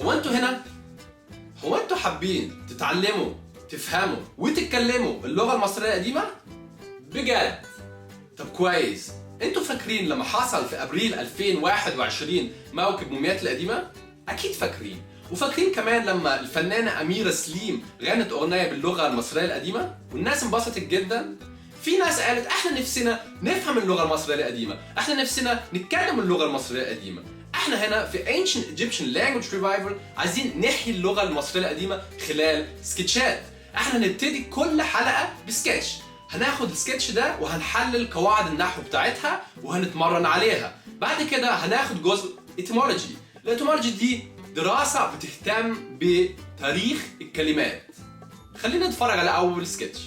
هو انتوا حابين تتعلموا تفهموا وتتكلموا اللغة المصرية القديمة؟ بجد؟ طب كويس. انتوا فاكرين لما حصل في ابريل 2021 موكب مومياوات القديمة؟ اكيد فاكرين. وفاكرين كمان لما الفنانة أميرة سليم غنت أغنية باللغة المصرية القديمة والناس انبسطت جدا؟ في ناس قالت احنا نفسنا نفهم اللغة المصرية القديمة، احنا نفسنا نتكلم اللغة المصرية القديمة. احنا هنا في Ancient Egyptian Language Revival عايزين نحيي اللغة المصرية القديمة خلال سكتشات. احنا هنبتدي كل حلقة بسكتش، هناخد السكتش ده وهنحلل قواعد النحو بتاعتها وهنتمرن عليها. بعد كده هناخد جزء etymology. الاتيمولوجي دي دراسة بتهتم بتاريخ الكلمات. خلينا نتفرج على أول سكتش.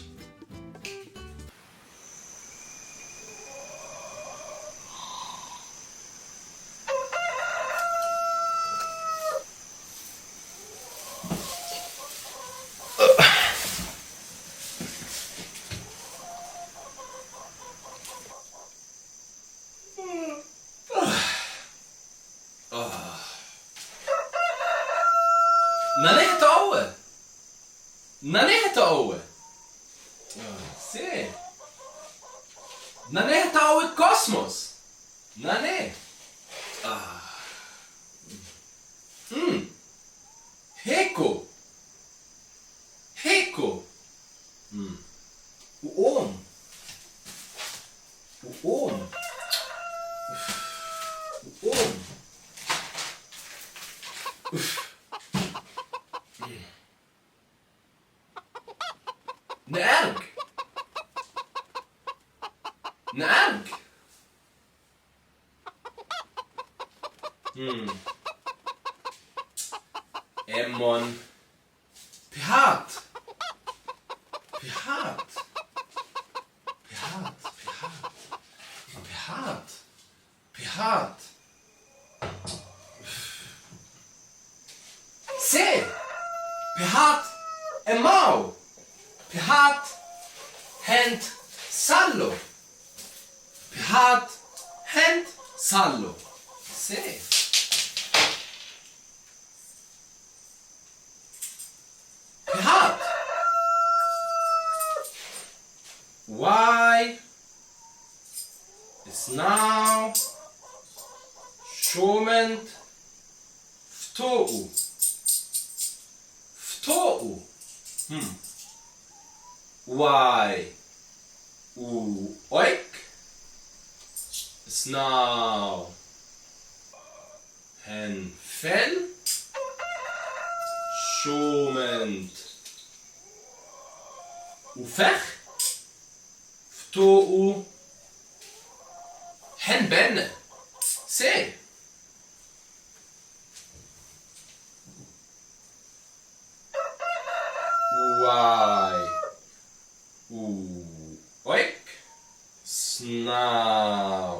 Nanehtaoe. Se. Nanehtaoe kosmos. Nane. Heko. Heko. Uom. Uom. Uom. نقرج. نقرج. Emmon. Pihat. Pihat. Pihat. Pihat. Pihat. Se. Pihat. Emau. Pihat hent sallo. Pihat hent sallo. Se. Pihat. Y is now Showment Fto'u. Fto'u. Y oik is now hen fel Showment Ufech Fto'u hen benne. Se. Y oik snaw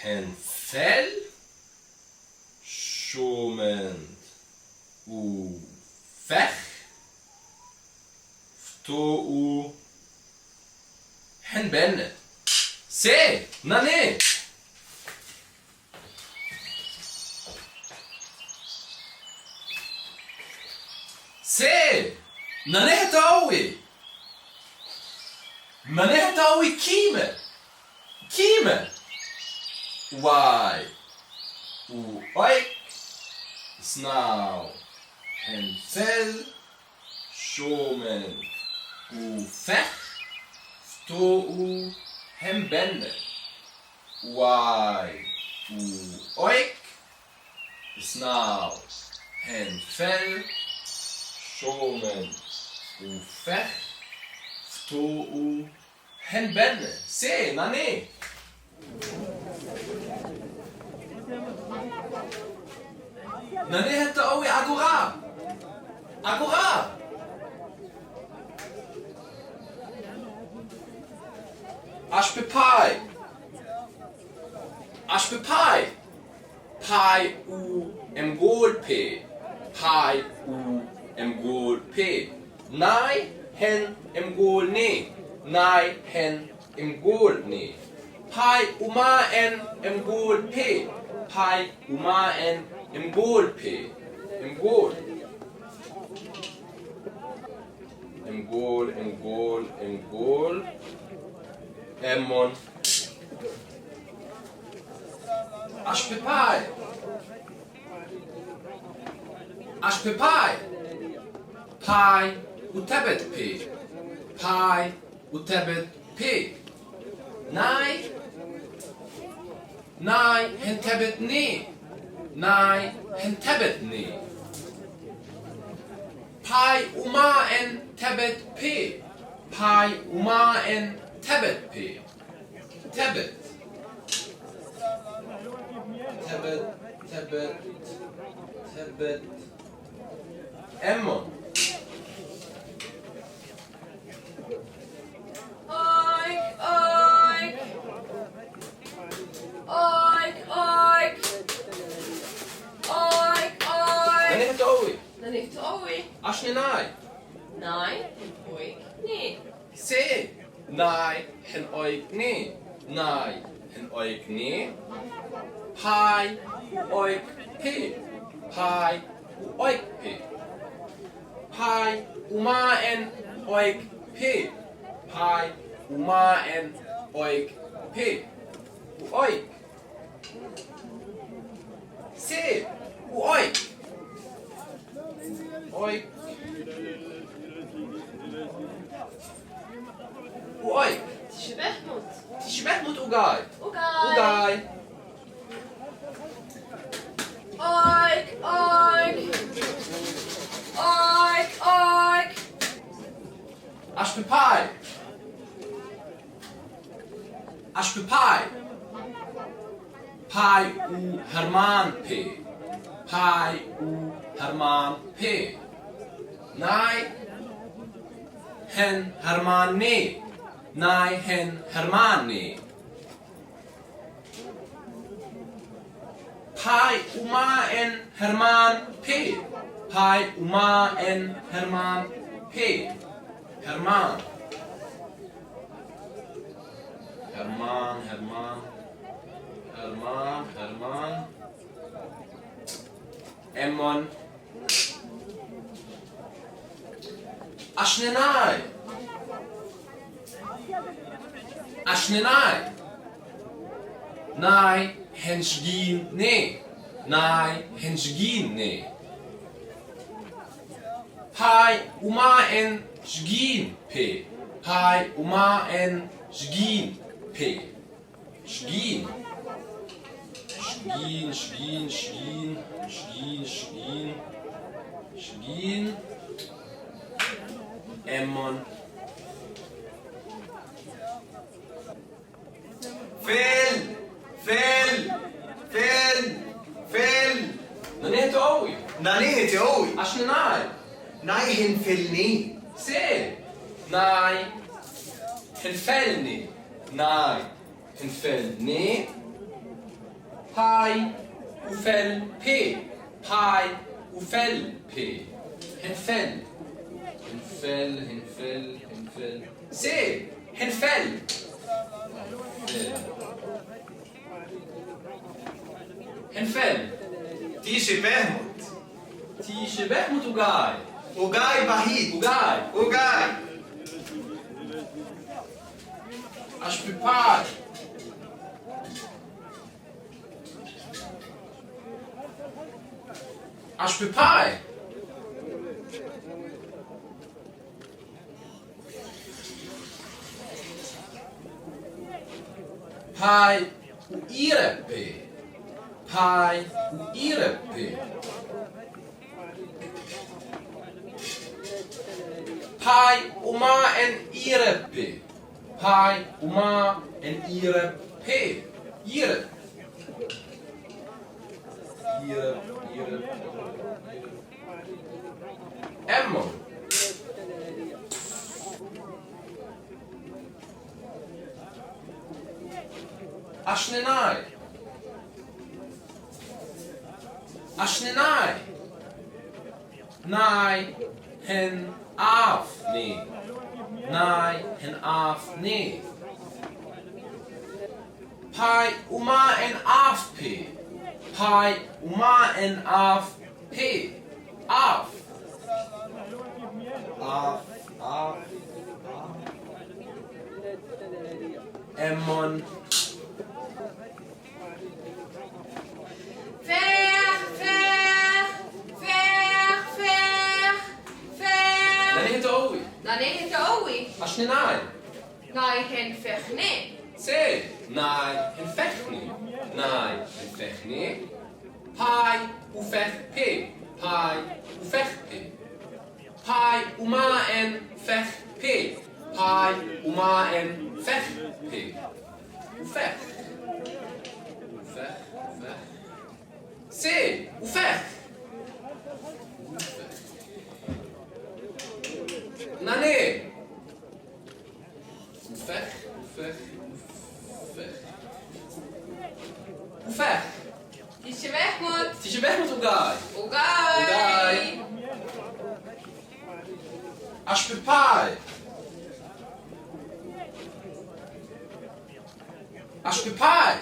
hen fel Showment Ufech Fto'u hen benne. Se. Nane. Se. Nanehtaoe. Nanehtaoe kime. Kime. Y oik is now hen fel Showment Ufech Fto'u hen benne. Y oik is now hen fel Showment Ufech Fto'u hen benne. Se. Nane. Nanehtaoe agora. Agora. Ashpepai. Ashpepai. Pai mgol pe. Pai mgol pe. Nai hen mgol ne. Nai hen mgol ne. Pai uma en mgol pe. باي وما ان مقول بي مقول امون اش بيباي باي وتبت بي باي وتبت بي ناي هنتبتني ناي هنتبتني باي وما ان تبت بي باي وما ان تبت بي تبت امون Ashne nai. Nai, oik, nee. Se. Nai, hen oik ne. Nai, hen oik ne. Pai, oik pe. Pai, oik pe. Pai, uma en oik pe. Pai, uma en oik pe. Oik. Se. Oik. Oik. Oik. Shbehmut. Shbehmut Ugai. Ugai. Ugai. Oik, oik. Oik, oik. Ashpepai. Ashpepai. Pai u Herman P. Pai u Herman P. Nai hen Herman ne. Nai hen Herman ne. Pai uma en Herman P. Pai uma en Herman P. Herman. Emmon. Ashnenai. Nai henshgin ne. Nai henshgin ne. Pai uma en shgin pe. Pai uma en shgin pe. Shgin. Emmon. فيل نانيتو قوي. نانيتي قوي عشان ناي. ناي هنفلني سي. ناي هنفلني. ناي هنفلني. باي وفل بي. باي وفل بي. هنفل. سي. هنفل. هنفل. تيشي بهمت تيشي بهمت وجاي. وجاي بهيت وجاي Ashpepai. Ashpepai. Pai uirepe. Pai uirepe. Pai uma en irepe. Pai uma en irepe. Ire. Emmon. Ashnenai. Nai hen af ne. Nai hen af ne. Pai uma en af pe. باي وما ان اف بي اف امون Ver, ver, ver, ver, ver. نانيه تقوي Dan is het oei. عشان ناي Nee, geen vechtne. سي ناي انفخني ناي انفخني باي وفخ بي باي وفخ بي باي وما ان فخ بي باي وما ان فخ بي وفخ وفخ وفخ سي وفخ ناني وفخ وفخ وفخ وفخ Die je weg moet. Het is je weg met elkaar. Oei. Als je paai. Als je paai.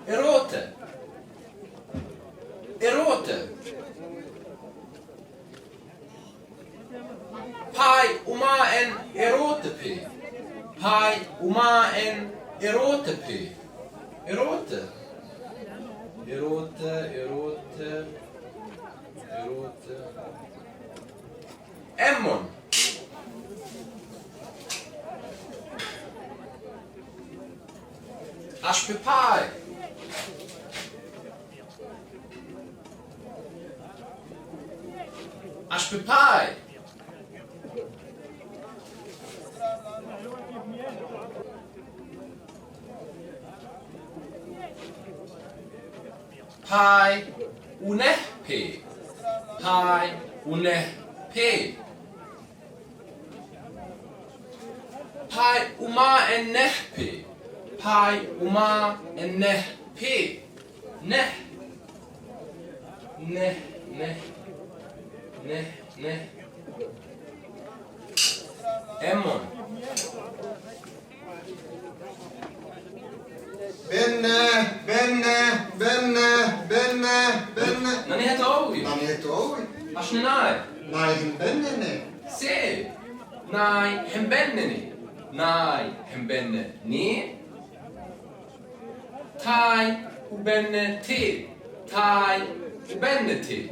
Erote. Erote. Pai uma en erotepi. Pai uma en erotepi. Erote. Erote, erote. Erote. Emmon. Ashpepai. Ashpepai. Pai unehpe. Pai unehpe. Pai uma ennehpe. Pai uma ennehpe. Neh. Neh, neh. Neh, neh. Emmon. بنة Nani het ooi. Dan heet oei. Als je naai. Nee, geen benne. سي ناي همبنني ناي همبنني تاي وبنتي تاي وبنتي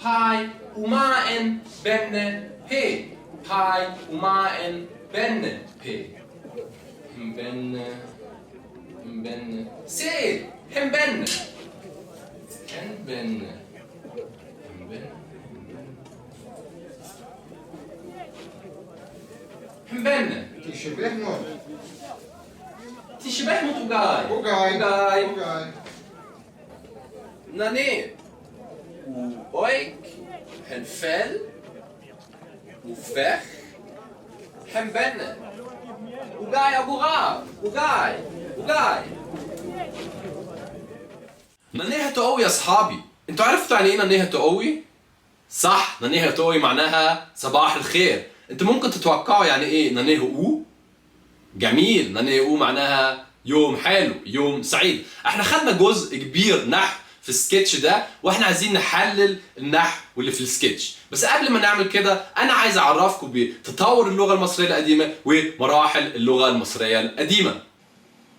باي وما ان بن بي باي وما ان بن بي همبن همبن سي همبن همبن همبن همبن تشبه موت. تشبه متوجاي Ogai. ناني وأويك هنفل وفخ همبن وجاي أبو غاب وجاي نانيها تقوي يا أصحابي انتوا عرفتوا يعني ايه نانيها تقوي؟ صح نانيها تقوي معناها صباح الخير انتوا ممكن تتوقعوا يعني ايه نانيه او؟ جميل نانيه او معناها يوم حلو يوم سعيد احنا خدنا جزء كبير نحو في السكتش ده واحنا عايزين نحلل النحو اللي في السكتش بس قبل ما نعمل كده انا عايز اعرفكم بتطور اللغة المصرية القديمة ومراحل اللغة المصرية القديمة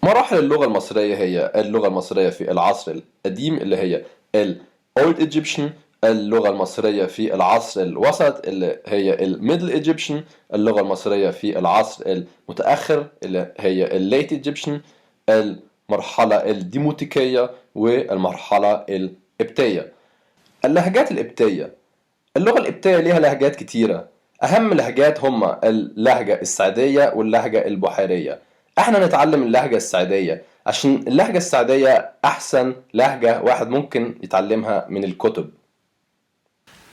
مراحل اللغة المصرية هي اللغة المصرية في العصر القديم اللي هي ال Old Egyptian اللغة المصرية في العصر الوسط اللي هي ال Middle Egyptian اللغة المصرية في العصر المتأخر اللي هي ال Late Egyptian المرحلة الديموتيكية والمرحلة القبطية. اللهجات القبطية اللغة القبطية ليها لهجات كتيرة أهم لهجات هما اللهجة السعدية واللهجة البحيرية. احنا نتعلم اللهجة السعدية عشان اللهجة السعدية أحسن لهجة واحد ممكن يتعلمها من الكتب.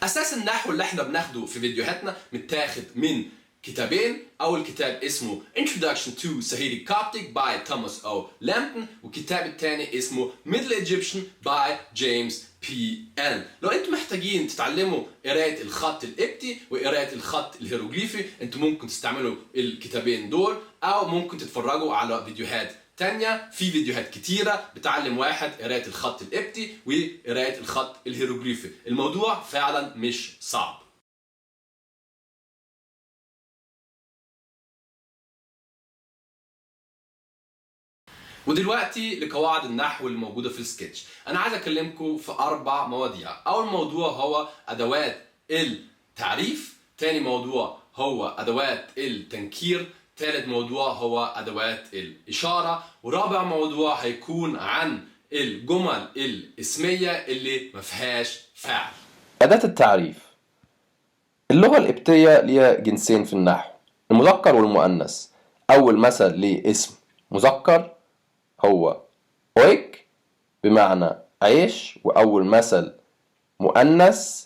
اساس النحو اللي احنا بناخده في فيديوهاتنا متاخد من كتابين. اول كتاب اسمه Introduction to Saheli Coptic by Thomas O. Lampton والكتاب الثاني اسمه Middle Egyptian by James VPN. لو انتم محتاجين تتعلموا قراءة الخط القبطي وقراءة الخط الهيروغليفي، انتم ممكن تستعملوا الكتابين دول، او ممكن تتفرجوا على فيديوهات تانية. في فيديوهات كتيرة بتعلم واحد قراءة الخط القبطي وقراءة الخط الهيروغليفي. الموضوع فعلا مش صعب. ودلوقتي لقواعد النحو اللي موجودة في السكتش. أنا عايز أكلمكم في 4 مواضيع. أول موضوع هو أدوات التعريف، تاني موضوع هو أدوات التنكير، ثالث موضوع هو أدوات الإشارة، ورابع موضوع هيكون عن الجمل الاسمية اللي ما فيهاش فعل. أداة التعريف. اللغة القبطية ليها جنسين في النحو، المذكر والمؤنث. أول مثل لاسم مذكر هو أويك بمعنى عيش، وأول مثل مؤنث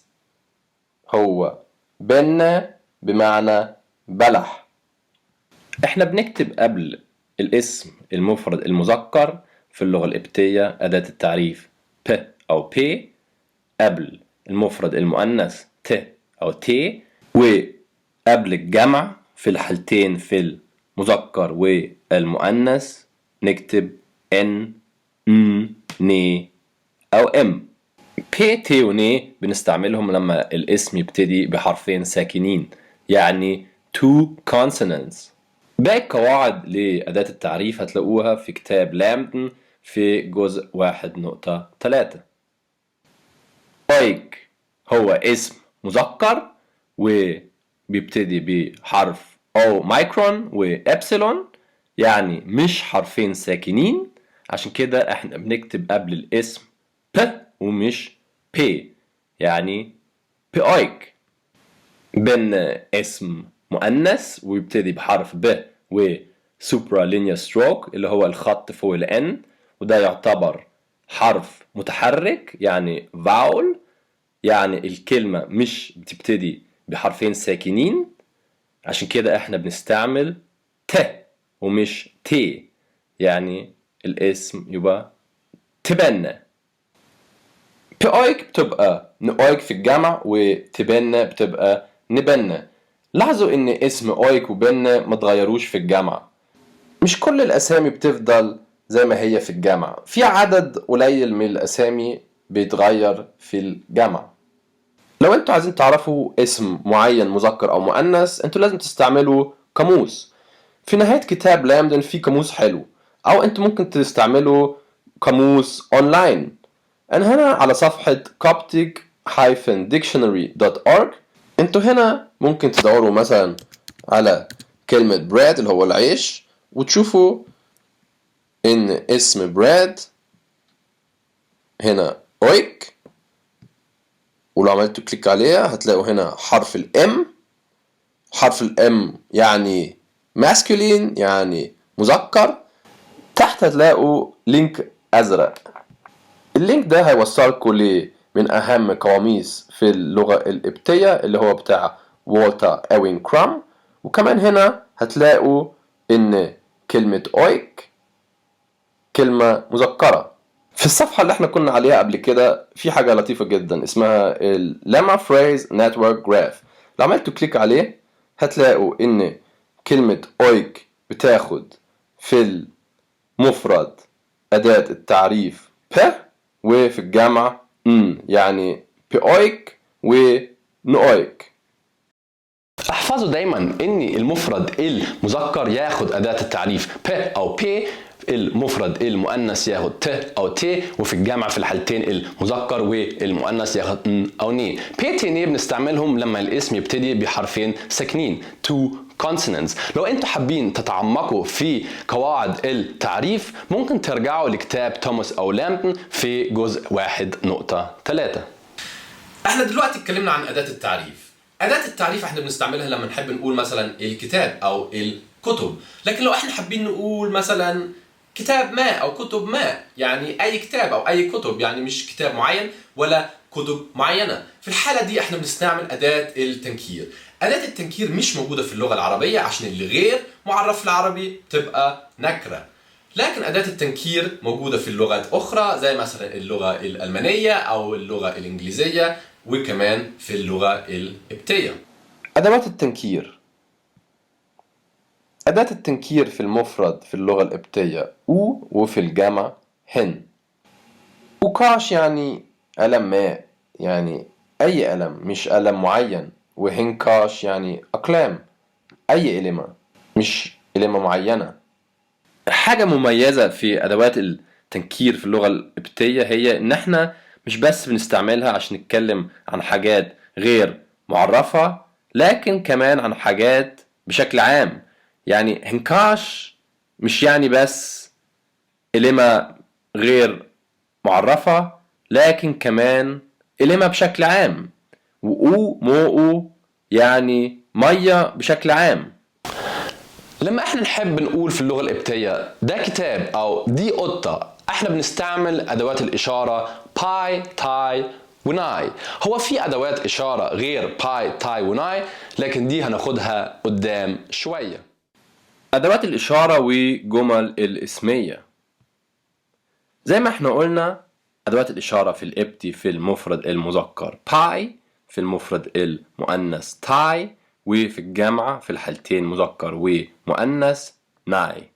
هو بنة بمعنى بلح. احنا بنكتب قبل الاسم المفرد المذكر في اللغة القبطية أداة التعريف ب أو ب، قبل المفرد المؤنث ت أو ت، وقبل الجمع في الحالتين في المذكر والمؤنث نكتب ان، ني أو ام. ب ت وني بنستعملهم لما الاسم يبتدي بحرفين ساكنين، يعني two consonants. باقي القواعد لأداة التعريف هتلاقوها في كتاب لامبدن في جزء 1.3. أويك هو اسم مذكر وبيبتدي بحرف أو مايكرون وإبسلون، يعني مش حرفين ساكنين، عشان كده احنا بنكتب قبل الاسم ب ومش ب، يعني بأويك. بن اسم مؤنث ويبتدي بحرف ب وسوبرا لينيا ستروك اللي هو الخط فوق الان، وده يعتبر حرف متحرك يعني فاول، يعني الكلمة مش بتبتدي بحرفين ساكنين، عشان كده احنا بنستعمل ت ومش ت، يعني الاسم يبقى تبنى. بأويك بتبقى نأويك في الجمع، وتبنى بتبقى نبنى. لاحظوا ان اسم أويك وبنى ما تغيروش في الجمع. مش كل الأسامي بتفضل زي ما هي في الجمع، في عدد قليل من الأسامي بيتغير في الجمع. لو انتوا عايزين تعرفوا اسم معين مذكر أو مؤنث، انتوا لازم تستعملوا قاموس. في نهاية كتاب لامدن في قاموس حلو، أو انتوا ممكن تستعملوا قاموس أونلاين. أنا هنا على صفحة coptic-dictionary.org. انتوا هنا ممكن تدوروا مثلا على كلمة bread اللي هو العيش، وتشوفوا ان اسم bread هنا اويك، ولو عملتوا كليك عليها هتلاقوا هنا حرف الام. حرف الام يعني masculine يعني مذكر. تحت هتلاقوا لينك ازرق، اللينك ده هيوصلكوا من أهم قواميس في اللغة القبطية اللي هو بتاع والتر أوين كرام. وكمان هنا هتلاقوا إن كلمة أويك كلمة مذكرة. في الصفحة اللي احنا كنا عليها قبل كده في حاجة لطيفة جدا اسمها الليما فريز نتورك جراف. لو عملتوا كليك عليه هتلاقوا إن كلمة أويك بتاخد في المفرد أداة التعريف ب، وفي الجمع يعني بأويك ونؤويك. احفظوا دايما ان المفرد المذكر ياخد أداة التعريف ب أو ب، المفرد المؤنث ياخد ت أو ت، وفي الجمع في الحالتين المذكر والمؤنث ياخد ن أو ني. ب ت ن بنستعملهم لما الاسم يبتدي بحرفين ساكنين two consonants. لو انتوا حابين تتعمقوا في قواعد التعريف ممكن ترجعوا لكتاب توماس أو لامبدن في جزء 1.3. احنا دلوقتي اتكلمنا عن أداة التعريف. أداة التعريف احنا بنستعملها لما نحب نقول مثلا الكتاب أو الكتب، لكن لو احنا حابين نقول مثلا كتاب ما أو كتب ما، يعني أي كتاب أو أي كتب، يعني مش كتاب معين ولا كتب معينة، في الحالة دي احنا بنستعمل أداة التنكير. أداة التنكير مش موجودة في اللغة العربية عشان اللي غير معرف العربي تبقى نكرة، لكن أداة التنكير موجودة في اللغات أخرى زي مثلا اللغة الألمانية أو اللغة الإنجليزية وكمان في اللغة القبطية. أدوات التنكير. أداة التنكير في المفرد في اللغة القبطية أو وفي الجمع هن. وكاش يعني ألم ماء، يعني أي ألم مش ألم معين، وهنكاش يعني أقلام، أي كلمة مش كلمة معينة. حاجة مميزة في أدوات التنكير في اللغة القبطية هي إن إحنا مش بس بنستعملها عشان نتكلم عن حاجات غير معرفة، لكن كمان عن حاجات بشكل عام. يعني هنكاش مش يعني بس كلمة غير معرفة، لكن كمان كلمة بشكل عام. وأو مو يعني مية بشكل عام. لما احنا نحب نقول في اللغة القبطية ده كتاب أو دي قطة، احنا بنستعمل أدوات الإشارة باي تاي وناي. هو في أدوات إشارة غير باي تاي وناي، لكن دي هناخدها قدام شوية. أدوات الإشارة وجمل الاسمية. زي ما احنا قلنا أدوات الإشارة في القبطي في المفرد المذكر باي، في المفرد المؤنث تاي، وفي الجمع في الحالتين مذكر ومؤنث ناي.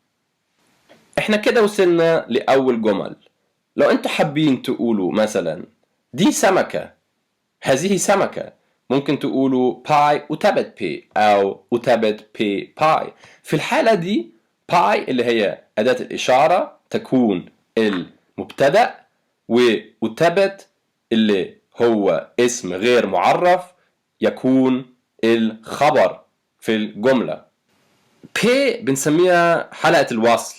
احنا كده وصلنا لأول جمل. لو انتوا حابين تقولوا مثلا دي سمكة، هذه سمكة، ممكن تقولوا باي وتبت بي أو وتبت بي باي. في الحالة دي باي اللي هي أداة الإشارة تكون المبتدأ، وتبت اللي هو اسم غير معرف يكون الخبر في الجملة. بي بنسميها حلقة الوصل.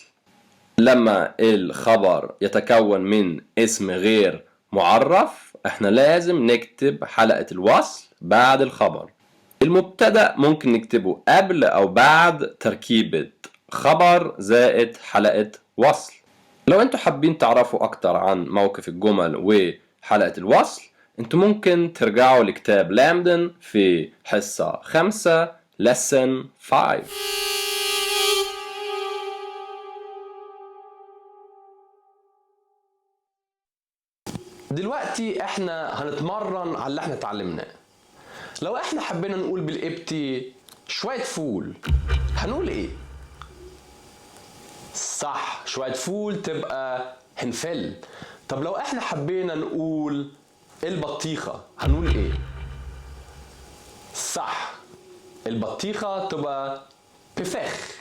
لما الخبر يتكون من اسم غير معرف احنا لازم نكتب حلقة الوصل بعد الخبر. المبتدأ ممكن نكتبه قبل أو بعد تركيبة خبر زائد حلقة وصل. لو انتوا حابين تعرفوا أكتر عن موقف الجمل وحلقة الوصل، انتوا ممكن ترجعوا لكتاب لامدن في حصة 5 lesson 5. دلوقتي احنا هنتمرن على اللي احنا اتعلمناه. لو احنا حبينا نقول بالقبطي شوية فول هنقول ايه؟ صح، شوية فول تبقى هنفل. طب لو احنا حبينا نقول البطيخة هنقول ايه؟ صح، البطيخة تبقى بفخ.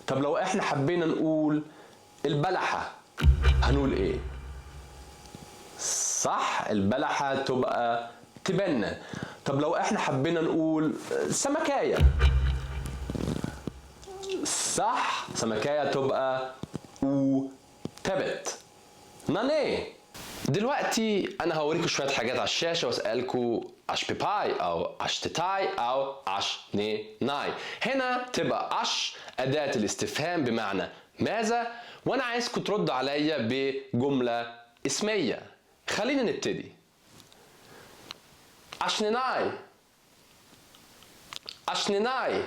طب لو احنا حبينا نقول البلحة هنقول ايه؟ صح، البلحة تبقى تبنى. طب لو احنا حبينا نقول سمكاية، صح، سمكاية تبقى تبت ناني. دلوقتي انا هوريكم شوية حاجات على الشاشة واسألكم اش بيباي او اش تتاي او اش ني ناي. هنا تبقى اش اداة الاستفهام بمعنى ماذا، وانا عايزكم تردوا عليا بجملة اسمية. خلينا نبتدي. أشنناي، أشنناي.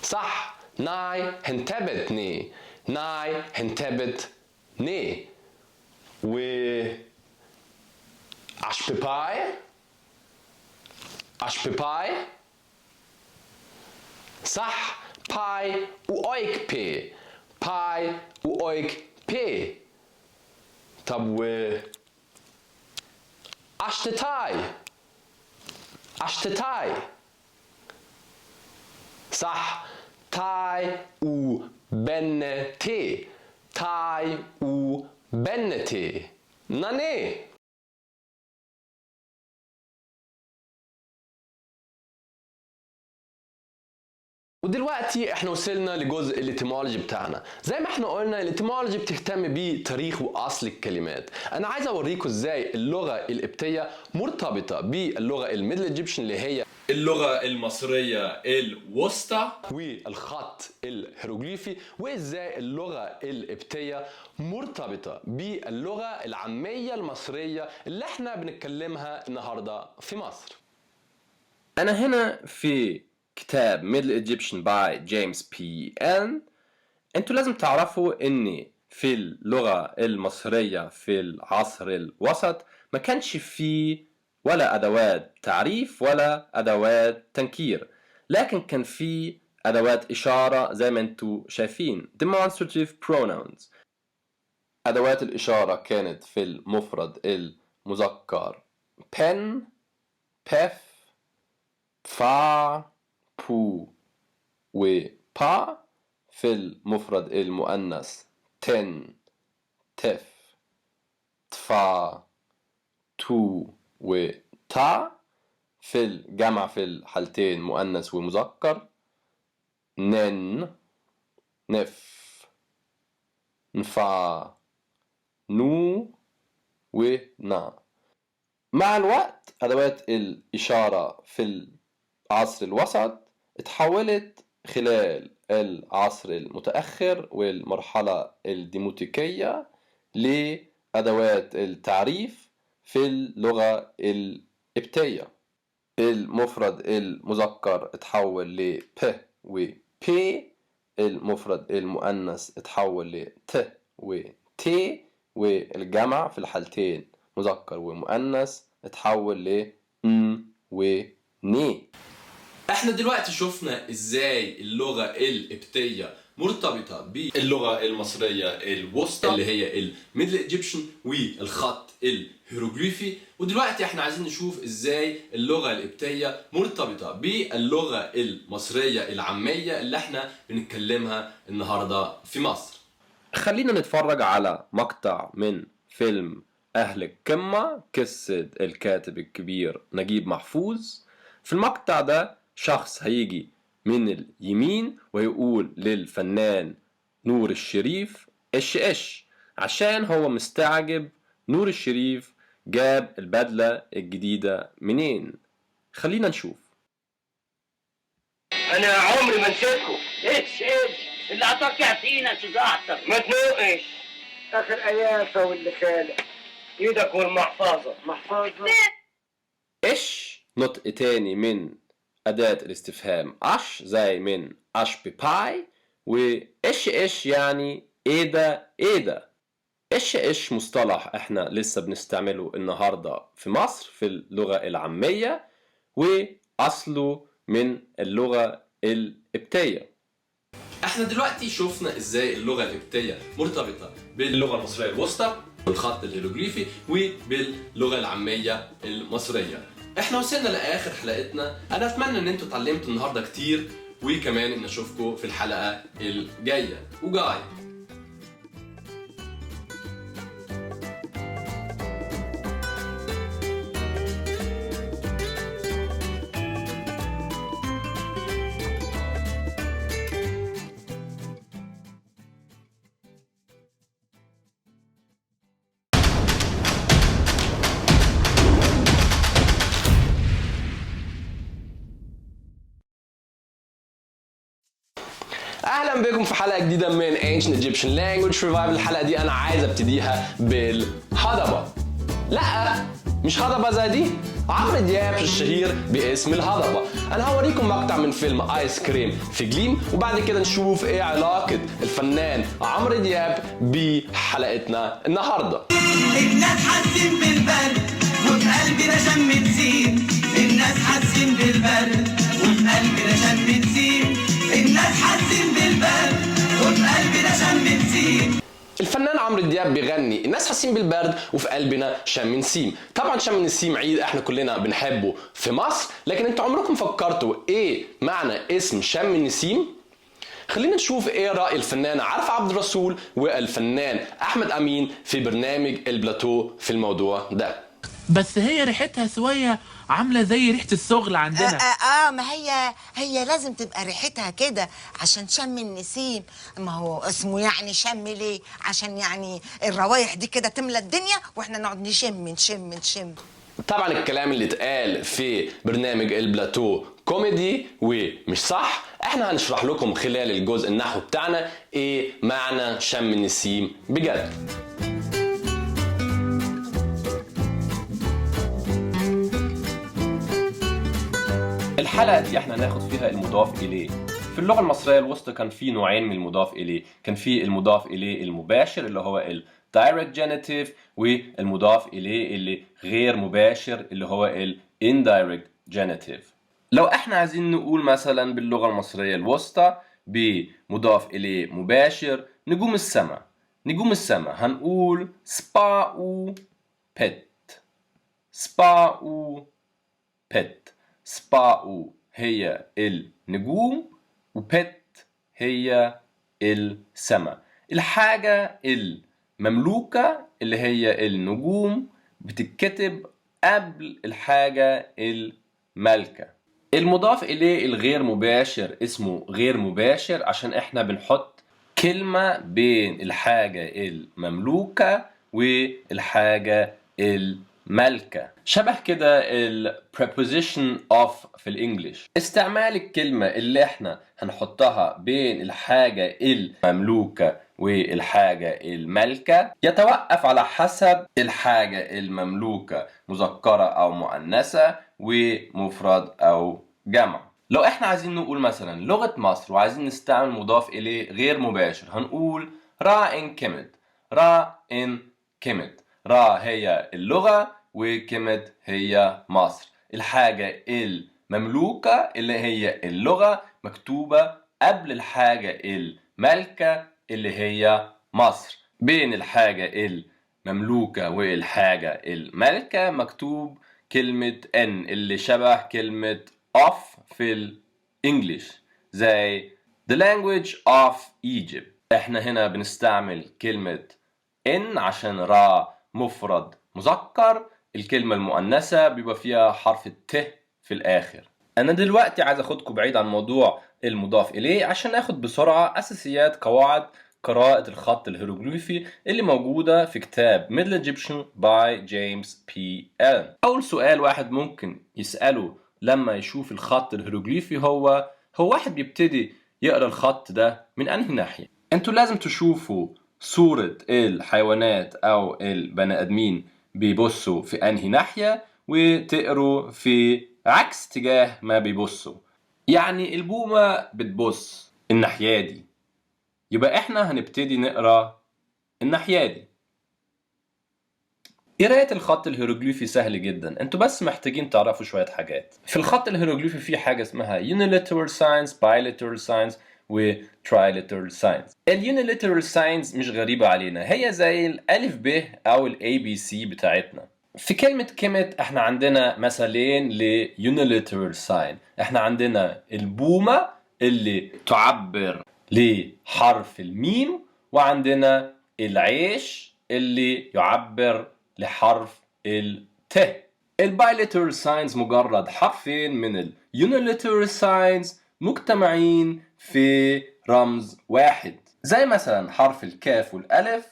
صح، ناي هنتبت ني، ناي هنتبت ني. و أشبيباي، أشبيباي. صح، باي وأويك بي، باي وأويك بي. طب و أشتتاي، أشتتاي. صح، تاي وبنتي، تاي وبنتي. ناني. ودلوقتي احنا وصلنا لجزء الاتيمولوجي بتاعنا. زي ما احنا قلنا الاتيمولوجي بتهتم بتاريخ واصل الكلمات. انا عايز اوريكم ازاي اللغه القبطيه مرتبطه باللغه الميدل ايجيبشن اللي هي اللغة المصرية الوسطى والخط الهيروغليفي، وازاي اللغه القبطيه مرتبطه باللغه العاميه المصريه اللي احنا بنتكلمها النهارده في مصر. انا هنا في كتاب Middle Egyptian by James P. Allen انتوا لازم تعرفوا ان في اللغة المصرية في العصر الوسط ما كانش فيه ولا أدوات تعريف ولا أدوات تنكير، لكن كان فيه أدوات إشارة زي ما انتوا شايفين demonstrative pronouns. أدوات الإشارة كانت في المفرد المذكر pen pef fa pu و pa، في المفرد المؤنث تن تف تفا تو وتا، في الجمع في الحالتين مؤنث ومذكر نن نف نفا نو ونا. مع الوقت أدوات الإشارة في العصر الوسط اتحولت خلال العصر المتأخر والمرحلة الديموتيكية لأدوات التعريف في اللغة القبطية. المفرد المذكر اتحول ل ب و ب، المفرد المؤنث اتحول ل ت و ت، والجمع في الحالتين مذكر ومؤنث اتحول ل ن و ن. احنا دلوقتي شفنا ازاي اللغة القبطية مرتبطة باللغة المصرية الوسطى اللي هي الميدل ايجيبشن والخط الهيروغليفي، ودلوقتي احنا عايزين نشوف ازاي اللغة القبطية مرتبطة باللغة المصرية العامية اللي احنا بنتكلمها النهاردة في مصر. خلينا نتفرج على مقطع من فيلم أهل القمة، قصة الكاتب الكبير نجيب محفوظ. في المقطع ده شخص هيجي من اليمين ويقول للفنان نور الشريف إش إش، عشان هو مستعجب نور الشريف جاب البدلة الجديدة منين. خلينا نشوف. انا عمري ما نسيتكم. ايش اللي عطاك يعطينا شجاعتك، ما تنوقش. اخر ايافه واللي خالق ايدك والمحفظه. محفظه إش نطق تاني من أداة الاستفهام أش، زي من أش بباي، وإش إش يعني إيه ده إيه ده. إش إش مصطلح إحنا لسه بنستعمله النهاردة في مصر في اللغة العامية، وأصله من اللغة القبطية. احنا دلوقتي شفنا ازاي اللغة القبطية مرتبطة باللغة المصرية الوسطى بالخط الهيروغليفي وباللغة العامية المصرية. احنا وصلنا لاخر حلقتنا. انا اتمنى ان انتوا اتعلمتوا النهارده كتير، وكمان ان اشوفكم في الحلقة الجاية. وجاي اهلا بكم في حلقه جديده من Ancient Egyptian Language Revival. الحلقه دي انا عايز ابتديها بالهضبه. لا مش هضبه زي دي، عمرو دياب الشهير باسم الهضبه. انا هوريكم مقطع من فيلم ايس كريم في جليم، وبعد كده نشوف ايه علاقه الفنان عمرو دياب بحلقتنا النهارده. الناس حاسين بالبرد وفي قلبنا شم نسيم. الناس حاسين بالبرد وفي قلبنا شم نسيم. الناس حاسين بالبرد وفي قلبنا شم نسيم. الفنان عمرو دياب بيغني الناس حاسين بالبرد وفي قلبنا شم نسيم. طبعا شم نسيم عيد احنا كلنا بنحبه في مصر، لكن انتوا عمركم فكرتوا ايه معنى اسم شم نسيم؟ خلينا نشوف ايه رأي الفنانة عارفة عبد الرسول والفنان احمد امين في برنامج البلاتو في الموضوع ده. بس هي ريحتها شوية عاملة زي ريحة الشغل عندنا. ما هي لازم تبقى ريحتها كده عشان شم النسيم. ما هو اسمه يعني شم ليه؟ عشان يعني الروايح دي كده تملى الدنيا واحنا نقعد نشم. طبعا الكلام اللي اتقال في برنامج البلاتو كوميدي ومش صح. احنا هنشرح لكم خلال الجزء النحو بتاعنا ايه معنى شم النسيم بجد. الحلقة دي احنا هناخد فيها المضاف إليه في اللغة المصرية الوسطى كان في نوعين من المضاف إليه، كان في المضاف إليه المباشر اللي هو ال direct genitive، والمضاف إليه اللي غير مباشر اللي هو ال indirect genitive. لو احنا عايزين نقول مثلا باللغة المصرية الوسطى بمضاف إليه مباشر نجوم السماء، نجوم السماء هنقول سباو بيت، سباو بيت. سباو هي النجوم وبيت هي السماء. الحاجة المملوكة اللي هي النجوم بتتكتب قبل الحاجة المالكة. المضاف إليه الغير مباشر اسمه غير مباشر عشان احنا بنحط كلمة بين الحاجة المملوكة والحاجة المالكة، شبه كده ال preposition of في الانجليش. استعمال الكلمة اللي احنا هنحطها بين الحاجة المملوكة والحاجة المالكة يتوقف على حسب الحاجة المملوكة مذكرة أو مؤنثة ومفرد أو جمع. لو احنا عايزين نقول مثلا لغة مصر وعايزين نستعمل مضاف إليه غير مباشر هنقول را إن كمد، را إن كمد. را هي اللغة وكمد هي مصر. الحاجة المملوكة اللي هي اللغة مكتوبة قبل الحاجة المالكة اللي هي مصر. بين الحاجة المملوكة والحاجة المالكة مكتوب كلمة ان اللي شبه كلمة of في الانجليش زي the language of Egypt. احنا هنا بنستعمل كلمة ان عشان را مفرد مذكر، الكلمة المؤنثة بيبقى فيها حرف الت في الآخر. أنا دلوقتي عايز أخدكم بعيد عن موضوع المضاف إليه عشان ناخد بسرعة أساسيات قواعد قراءة الخط الهيروغليفي اللي موجودة في كتاب Middle Egyptian by James P. Allen. أول سؤال واحد ممكن يسأله لما يشوف الخط الهيروغليفي هو واحد بيبتدي يقرأ الخط ده من أنهي ناحية؟ أنتوا لازم تشوفوا صورة الحيوانات أو البني آدمين بيبصوا في أنهي ناحية وتقروا في عكس اتجاه ما بيبصوا. يعني البومة بتبص الناحية دي، يبقى احنا هنبتدي نقرا الناحية دي. قراية الخط الهيروغليفي سهل جدا، انتوا بس محتاجين تعرفوا شوية حاجات. في الخط الهيروغليفي في حاجة اسمها unilateral signs, bilateral signs و triliteral signs. الunilateral signs مش غريبة علينا، هي زي الألف ب أو ال ABC بتاعتنا. في كلمة كيمت احنا عندنا مثالين ل unilateral sign. احنا عندنا البومة اللي تعبر لحرف الميم، وعندنا العيش اللي يعبر لحرف الت. البايلاترال ساينز مجرد حرفين من اليونيلاترال ساينز مجتمعين في رمز واحد، زي مثلا حرف الكاف والألف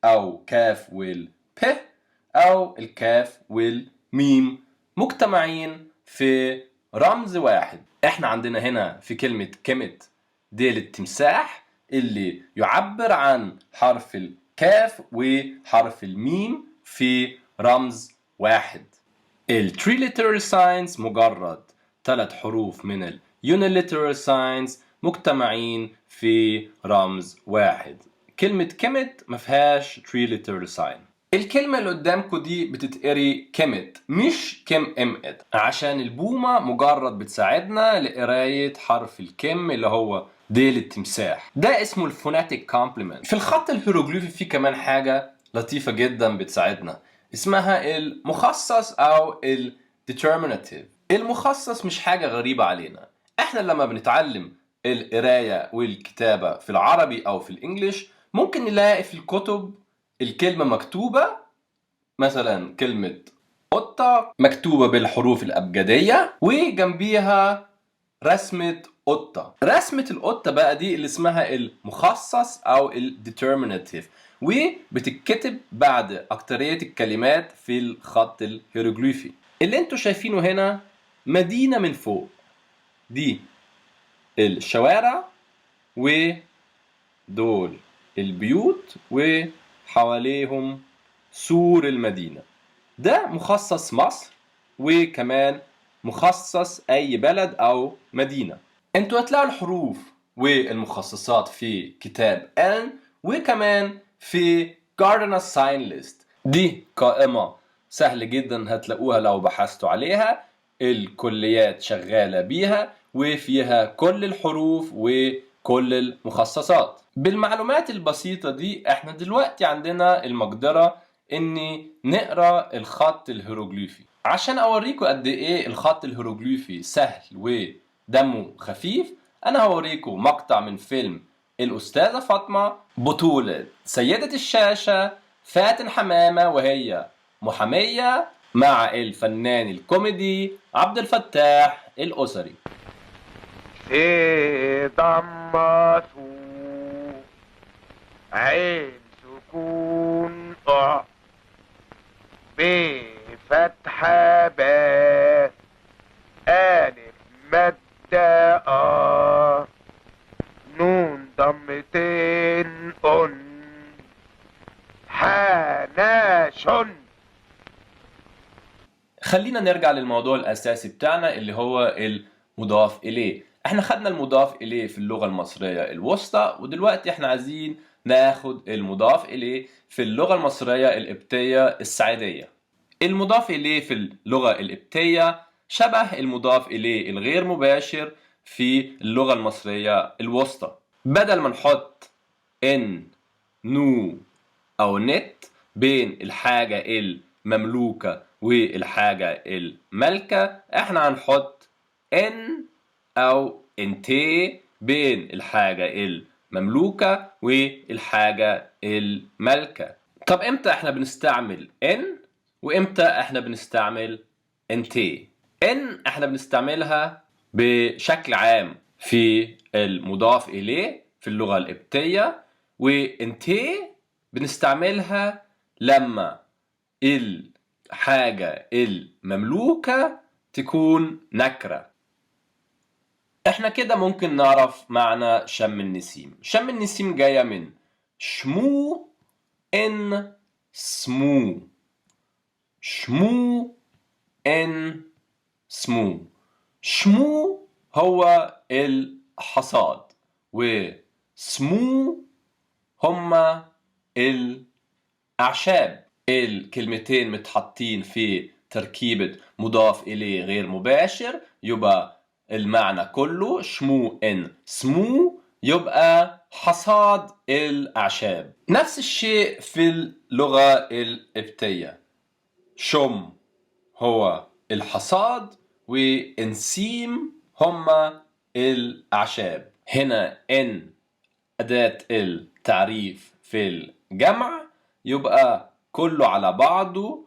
أو كاف والب أو الكاف والميم مجتمعين في رمز واحد. احنا عندنا هنا في كلمة كيمت ديل التمساح اللي يعبر عن حرف الكاف وحرف الميم في رمز واحد. التريليترال ساينز مجرد 3 حروف من اليونيليترال ساينز مجتمعين في رمز واحد. كلمة كيمت مفيهاش تريليترال ساين. الكلمة اللي قدامكم دي بتتقري كيمت مش كم امت، عشان البومة مجرد بتساعدنا لقراية حرف الكم اللي هو ديل التمساح. ده اسمه الفوناتيك كومبلمنت. في الخط الهيروغليفي في كمان حاجة لطيفة جدا بتساعدنا اسمها المخصص أو الديترميناتيف. المخصص مش حاجة غريبة علينا، احنا لما بنتعلم القراية والكتابة في العربي أو في الإنجليش ممكن نلاقي في الكتب الكلمة مكتوبة، مثلا كلمة قطة مكتوبة بالحروف الأبجدية وجنبيها رسمة قطة. رسمة القطة بقى دي اللي اسمها المخصص أو الديترميناتيف، وبتتكتب بعد أكترية الكلمات في الخط الهيروغليفي. اللي انتوا شايفينه هنا مدينة من فوق، دي الشوارع ودول البيوت وحواليهم سور المدينة. ده مخصص مصر وكمان مخصص أي بلد أو مدينة. انتوا هتلاقوا الحروف والمخصصات في كتاب إلن وكمان في Gardner Sign List. دي قائمة سهل جدا هتلاقوها لو بحثتوا عليها، الكليات شغالة بيها وفيها كل الحروف وكل المخصصات. بالمعلومات البسيطة دي احنا دلوقتي عندنا المقدرة اني نقرأ الخط الهيروغليفي. عشان اوريكم قد ايه الخط الهيروغليفي سهل ودمه خفيف، انا هوريكم مقطع من فيلم الأستاذة فاطمة بطولة سيدة الشاشة فاتن حمامة وهي محامية مع الفنان الكوميدي عبد الفتاح الأسري. في ضمته عين سكون بفتحة باء ألف مادة نون ضمتين حناشن. خلينا نرجع للموضوع الأساسي بتاعنا اللي هو المضاف إليه. احنا خدنا المضاف إليه في اللغة المصرية الوسطى، ودلوقتي احنا عايزين ناخد المضاف إليه في اللغة المصرية القبطية السعيدية. المضاف إليه في اللغة القبطية شبه المضاف إليه الغير مباشر في اللغة المصرية الوسطى. بدل ما نحط إن، نو أو نت بين الحاجة المملوكة والحاجة المالكة، احنا هنحط إن أو انتي بين الحاجة المملوكة والحاجة المالكة. طب امتى احنا بنستعمل إن وامتى احنا بنستعمل انتي؟ إن احنا بنستعملها بشكل عام في المضاف إليه في اللغة القبطية، وانتي بنستعملها لما الحاجة المملوكة تكون نكرة. احنا كده ممكن نعرف معنى شم النسيم. شم النسيم جاية من شمو إن سمو. شمو إن سمو. شمو هو الحصاد وسمو هما الأعشاب. الكلمتين متحطين في تركيبة مضاف إليه غير مباشر، يبقى المعنى كله شمو إن سمو يبقى حصاد الأعشاب. نفس الشيء في اللغة القبطية، شم هو الحصاد وإنسيم هما الأعشاب. هنا إن أداة التعريف في الجمع، يبقى كله على بعضه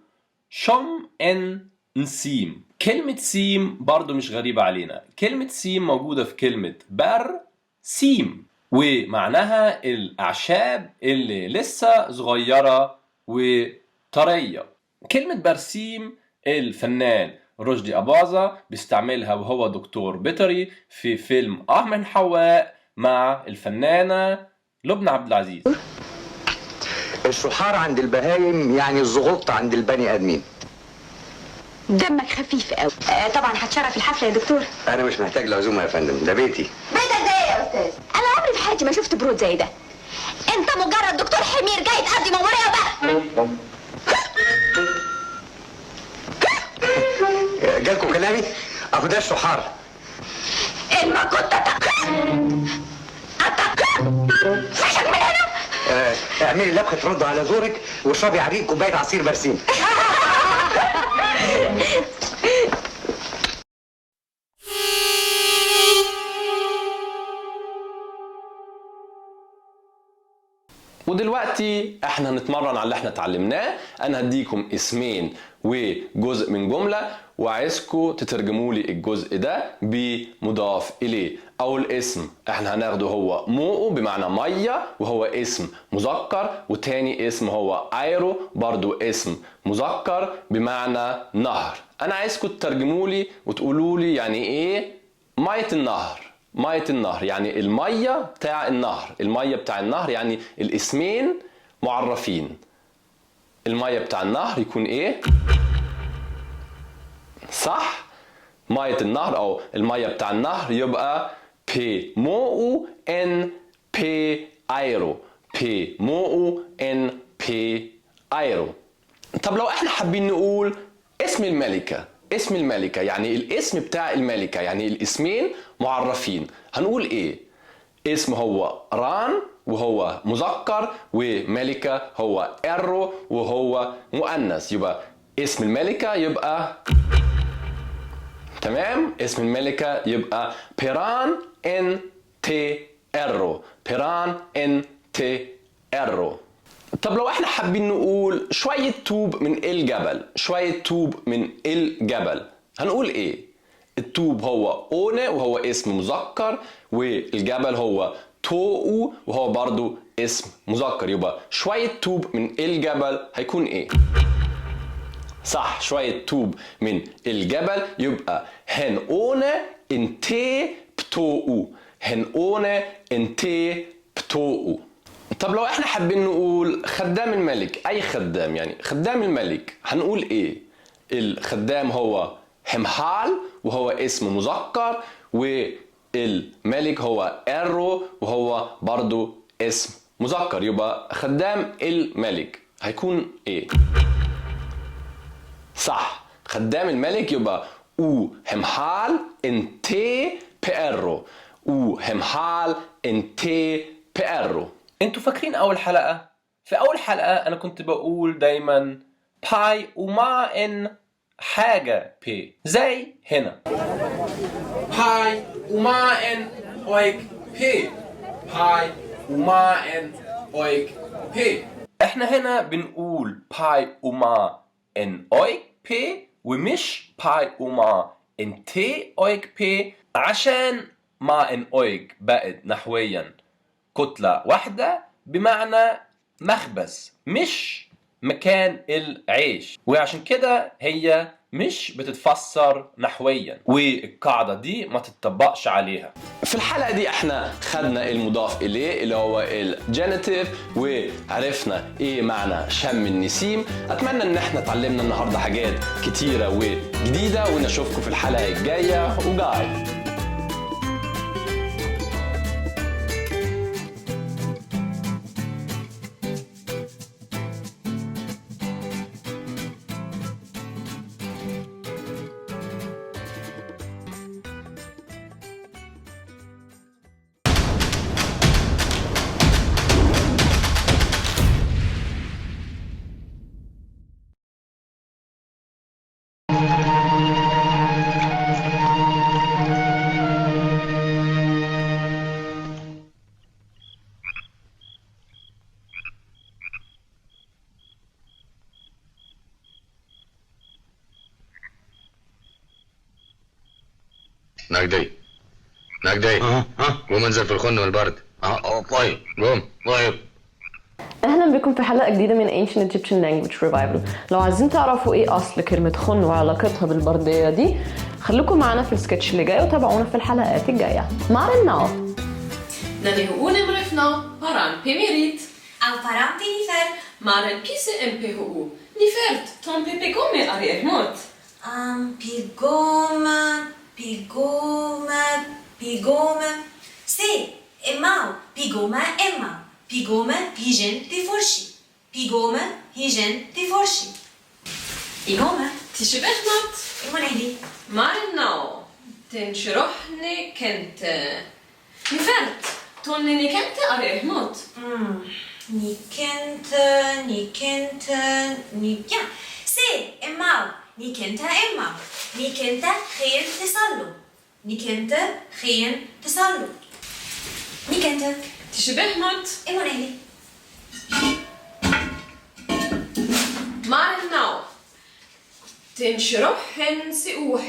شم إن نسيم. كلمة سيم برضو مش غريبة علينا. كلمة سيم موجودة في كلمة بر سيم، ومعناها الأعشاب اللي لسه صغيرة وطرية. كلمة برسيم الفنان رشدي أباظة بيستعملها وهو دكتور بيطري في فيلم من حواء مع الفنانة لبنى عبد العزيز. الشحار عند البهايم يعني الزغلط عند البني آدمين. دمك خفيف قوي. طبعا هتشرف الحفله يا دكتور. انا مش محتاج لعزومه يا فندم، ده بيتي. بيتك ده ايه يا استاذ؟ انا عمري في حياتي ما شفت برود زي ده. انت مجرد دكتور حمير جاي تقضي مأمورية بقى. جالكوا كلامي؟ اهو ده الشحار. ان ما كنت فشك من هنا. اعملي لبخه رد على زورك واشربي عريق كوبايه عصير برسيم. ودلوقتي احنا هنتمرن على اللي احنا اتعلمناه. انا هديكم اسمين وجزء من جملة وعايزكم تترجموا لي الجزء ده بمضاف اليه. اول اسم احنا هناخده هو موقو بمعنى مية وهو اسم مذكر، وتاني اسم هو ايرو برضو اسم مذكر بمعنى نهر. انا عايزكم تترجموا لي وتقولوا لي يعني ايه مية النهر. مية النهر يعني المية بتاع النهر. المية بتاع النهر يعني الاسمين معرفين. المية بتاع النهر يكون ايه؟ صح؟ مية النهر او المية بتاع النهر يبقى بي موو ان بي ايرو. بي موو ان بي ايرو. طب لو احنا حابين نقول اسم الملكة، اسم الملكة يعني الاسم بتاع الملكة، يعني الاسمين معرفين، هنقول ايه؟ اسم هو ران وهو مذكر، وملكة هو ايرو وهو مؤنث، يبقى اسم الملكة يبقى تمام، اسم الملكة يبقى بيران ان تي ايرو. بيران ان تي ايرو. طب لو احنا حابين نقول شوية طوب من الجبل، شوية طوب من الجبل، هنقول ايه؟ الطوب هو اونه وهو اسم مذكر، والجبل هو توؤو وهو برضو اسم مذكر، يبقى شوية طوب من الجبل هيكون ايه؟ صح، شوية طوب من الجبل يبقى هن اونه انتي بتوؤو. هن اونه انتي بتوؤو. طب لو احنا حابين نقول خدام الملك، اي خدام يعني خدام الملك، هنقول ايه؟ الخدام هو همحال وهو اسم مذكر، والملك هو ايرو وهو برضو اسم مذكر، يبقى خدام الملك هيكون ايه؟ صح، خدام الملك يبقى او همحال انتي بيرو. او همحال انتي بيرو. انتوا فاكرين اول حلقة؟ في اول حلقة انا كنت بقول دايما باي ومع ان حاجة بي، زي هنا باي ومع ان اويك بي. باي ومع ان اويك بي. احنا هنا بنقول باي ومع ان اويك بي ومش باي ومع ان تي اويك بي، عشان مع ان اويك بقت نحويا كتلة واحدة بمعنى مخبز مش مكان العيش، وعشان كده هي مش بتتفسر نحويا، والقاعدة دي ما تتطبقش عليها. في الحلقة دي احنا خدنا المضاف اليه اللي هو الجينيتيف، وعرفنا ايه معنى شم النسيم. اتمنى ان احنا اتعلمنا النهاردة حاجات كتيرة وجديدة، ونشوفكم في الحلقة الجاية، وجاي. نجدي نجدي قوم انزل في الخن والبرد. طيب قوم. طيب اهلا بكم في حلقه جديده من Ancient Egyptian Language Revival. لو عايزين تعرفوا ايه اصل كلمه خن وعلاقتها بالبرديه دي، خليكم معنا في السكتش اللي جاي وتابعونا في الحلقات الجايه. معنا نانيهون مرفنا باران بيميريت او باران بينيفر مارن بيسي ام بي هو نيفرت تون بيبي قومي اري اهموت بيجوما سي اماو بيجوما بيجوما هيجن تفرشي بيجوما هيجن تفرشي بيجوما تشبه اهموت المنهدي مارن تنشرحني كنت نيفرت تون كنت اري اهموت نيكنت سي اماو نيكنت خير تصلوا نيكنت خير تصلوا نيكنت تشبه موت المنهدي مارن تنشرحن سيوح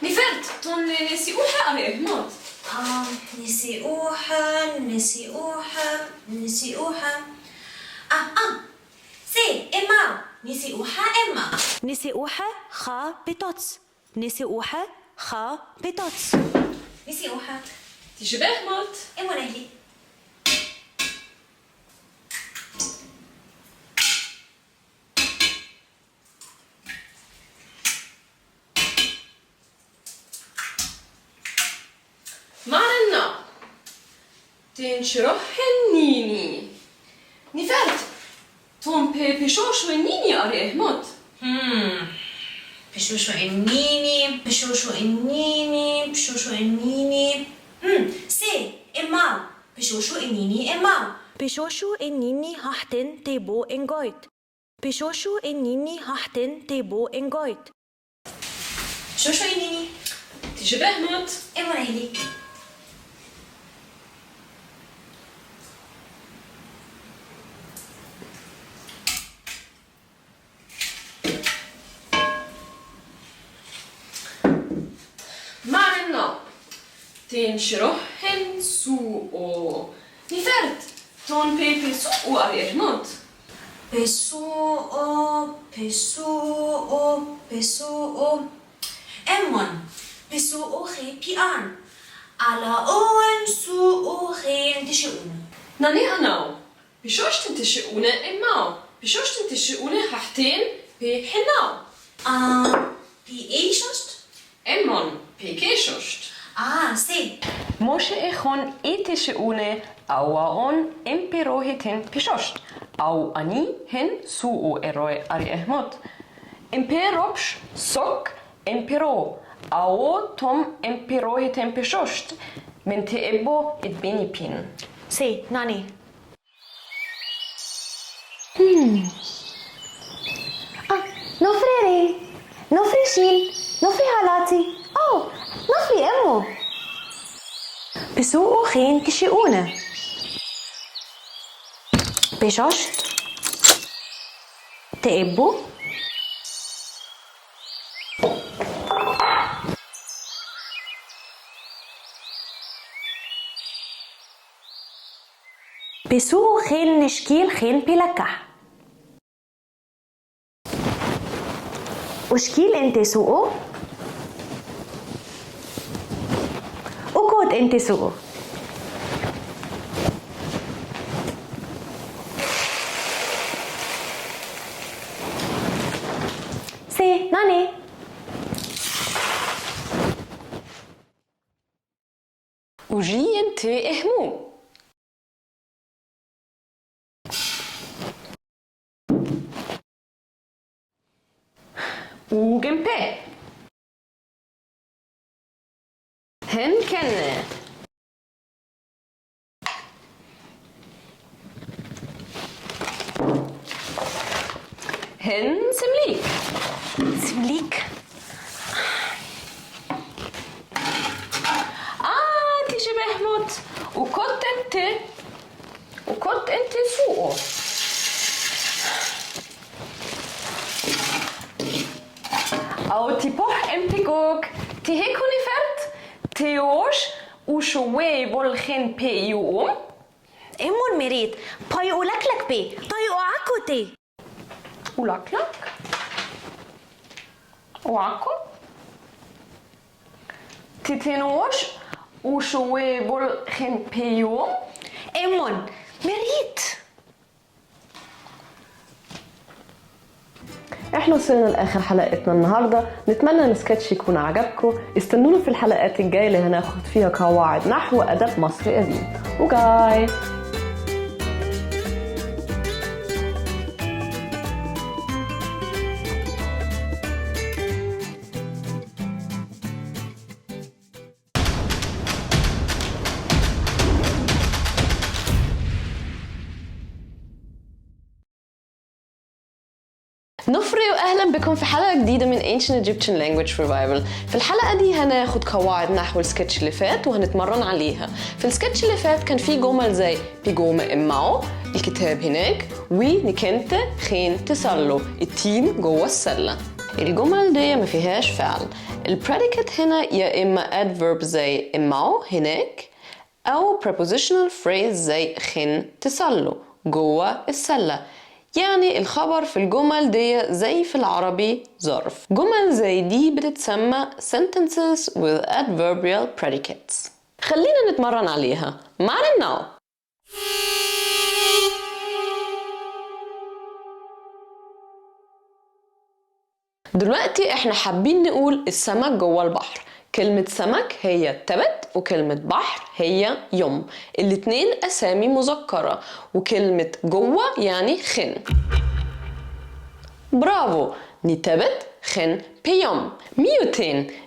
نفرت تون نسيوح اري اهموت نسيوحة سي إما نسيوحة خا بتوتس نسيوحة تشبه موت المنهدي تنشرح النيني نفرت توم بيشوشو النيني أري إهموت بشوشو النيني بشوشو النيني بشوشو النيني سي إماو بشوشو النيني إماو بشوشو النيني هحتن تيبو إنجويت بشوشو النيني هحتن تيبو إنجويت بشوشو النيني تشبه موت إمو رهلي معنا تنشرح سوء نفرت تون بيبي سوء أري إهموت بسوء بسوء بسوء أمون بسوء خي بيان على أون سوء خي انتشئون ناني أناو بشوش تنتشئون إماو بشوش تنتشئون ححتين بحناو بإيشوشت إمون بكيشوشت سي موشه إخون إتشئونه أوون إمبيروهتن بشوشت أو أني هن سوء إروي أري إهموت إمبيروبش سوك إمبيرو أو توم إمبيروهتن بشوشت من تقبو إدبيني بين سي ناني نفريري نفري شيل نفري هالاتي نفري أمو بسوء خين تشئونه بشوشت تقبو بسوء خيل نشكيل خيل بلكح وشكيل انت سوء وكود انت سوء سي ناني وجي انت إهمو وجنبه هن كنه هن سمليك سمليك تشبه موت وكنت انت سوقه أو تبوح امتكوك تهيكوني فرت تيوش وشوي بولخين بي يوم امون مريت بايو لك بي طايو عكوتي ولك وعكو تتنوش وشوي بولخين بي يوم امون مريت. احنا وصلنا لاخر حلقتنا النهارده، نتمنى ان السكتش يكون عجبكم. استنونا في الحلقات الجايه اللي هناخد فيها قواعد نحو ادب مصري قديم. وجاي نفري واهلا بكم في حلقه جديده من Ancient Egyptian Language Revival. في الحلقه دي هناخد قواعد نحو السكتش اللي فات وهنتمرن عليها. في السكتش اللي فات كان في جمل زي بيجومة امعو، الكتاب هناك، ونكنت خين تسلو، التيم جوه السله. الجمل دي ما فيهاش فعل. البريديكت هنا يا اما adverb زي امعو هناك، او prepositional phrase زي خين تسلو جوه السله. يعني الخبر في الجمل دي زي في العربي ظرف. جمل زي دي بتتسمى sentences with adverbial predicates. خلينا نتمرن عليها. معنا now. دلوقتي احنا حابين نقول السمك جوه البحر. كلمة سمك هي تبت وكلمة بحر هي يم. الاتنين أسامي مذكرة، وكلمة جوه يعني خن. برافو. نتبت خن بيوم.